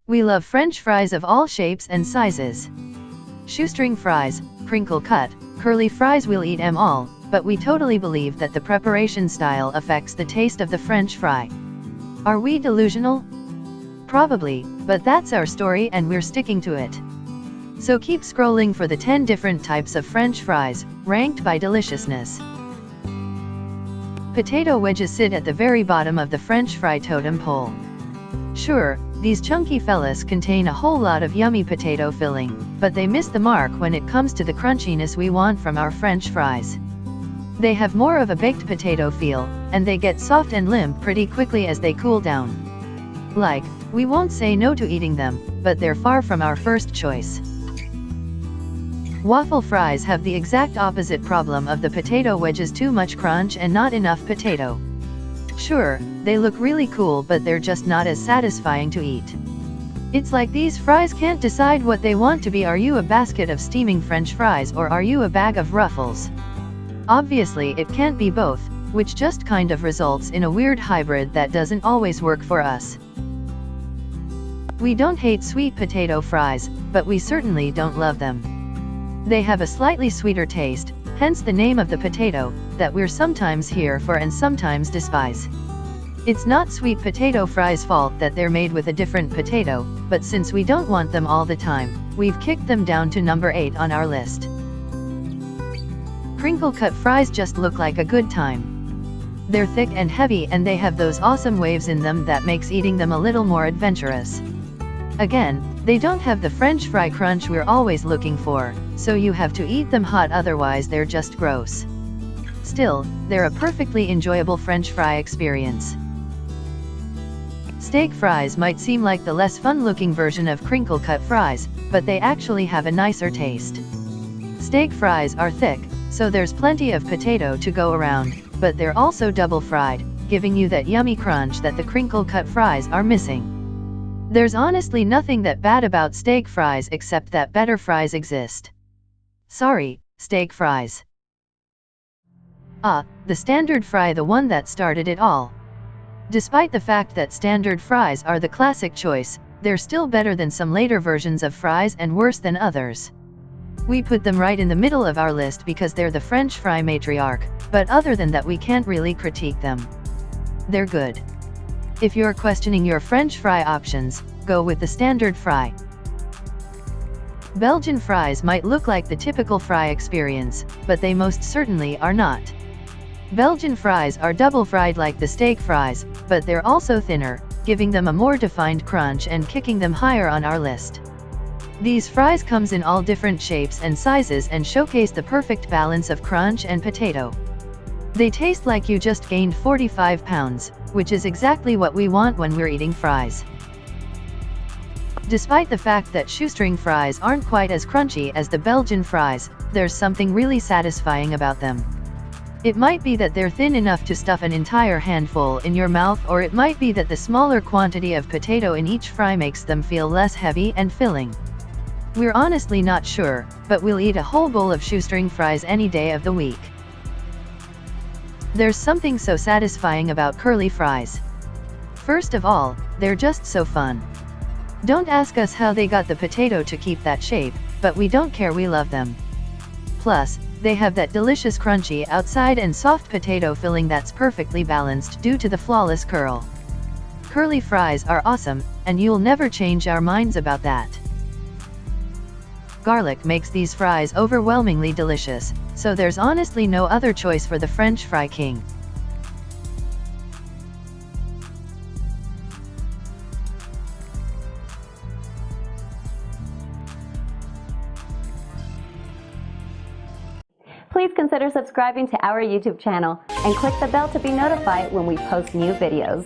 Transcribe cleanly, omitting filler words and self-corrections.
We love French fries of all shapes and sizes. Shoestring fries, crinkle cut, curly fries, we'll eat 'em all, but we totally believe that the preparation style affects the taste of the French fry. Are we delusional? Probably, but that's our story and we're sticking to it. So keep scrolling for the 10 different types of French fries, ranked by deliciousness. Potato wedges sit at the very bottom of the French fry totem pole. Sure, these chunky fellas contain a whole lot of yummy potato filling, but they miss the mark when it comes to the crunchiness we want from our French fries. They have more of a baked potato feel, and they get soft and limp pretty quickly as they cool down. Like, we won't say no to eating them, but they're far from our first choice. Waffle fries have the exact opposite problem of the potato wedges: too much crunch and not enough potato. Sure, they look really cool, but they're just not as satisfying to eat. It's like these fries can't decide what they want to be. Are you a basket of steaming French fries, or are you a bag of Ruffles? Obviously it can't be both, which just kind of results in a weird hybrid that doesn't always work for us. We don't hate sweet potato fries, but we certainly don't love them. They have a slightly sweeter taste, hence the name of the potato, that we're sometimes here for and sometimes despise. It's not sweet potato fries' fault that they're made with a different potato, but since we don't want them all the time, we've kicked them down to number 8 on our list. Crinkle cut fries just look like a good time. They're thick and heavy, and they have those awesome waves in them that makes eating them a little more adventurous. Again, they don't have the French fry crunch we're always looking for, so you have to eat them hot, otherwise they're just gross. Still, they're a perfectly enjoyable French fry experience. Steak fries might seem like the less fun-looking version of crinkle cut fries, but they actually have a nicer taste. Steak fries are thick, so there's plenty of potato to go around, but they're also double fried, giving you that yummy crunch that the crinkle cut fries are missing. There's honestly nothing that bad about steak fries except that better fries exist. Sorry, steak fries. The standard fry, the one that started it all. Despite the fact that standard fries are the classic choice, they're still better than some later versions of fries and worse than others. We put them right in the middle of our list because they're the French fry matriarch, but other than that we can't really critique them. They're good. If you're questioning your French fry options, go with the standard fry. Belgian fries might look like the typical fry experience, but they most certainly are not. Belgian fries are double fried like the steak fries, but they're also thinner, giving them a more defined crunch and kicking them higher on our list. These fries comes in all different shapes and sizes and showcase the perfect balance of crunch and potato. They taste like you just gained 45 pounds, which is exactly what we want when we're eating fries. Despite the fact that shoestring fries aren't quite as crunchy as the Belgian fries, there's something really satisfying about them. It might be that they're thin enough to stuff an entire handful in your mouth, or it might be that the smaller quantity of potato in each fry makes them feel less heavy and filling. We're honestly not sure, but we'll eat a whole bowl of shoestring fries any day of the week. There's something so satisfying about curly fries. First of all, they're just so fun. Don't ask us how they got the potato to keep that shape, but we don't care, we love them. Plus, they have that delicious crunchy outside and soft potato filling that's perfectly balanced due to the flawless curl. Curly fries are awesome, and you'll never change our minds about that. Garlic makes these fries overwhelmingly delicious, so there's honestly no other choice for the French fry king. Please consider subscribing to our YouTube channel and click the bell to be notified when we post new videos.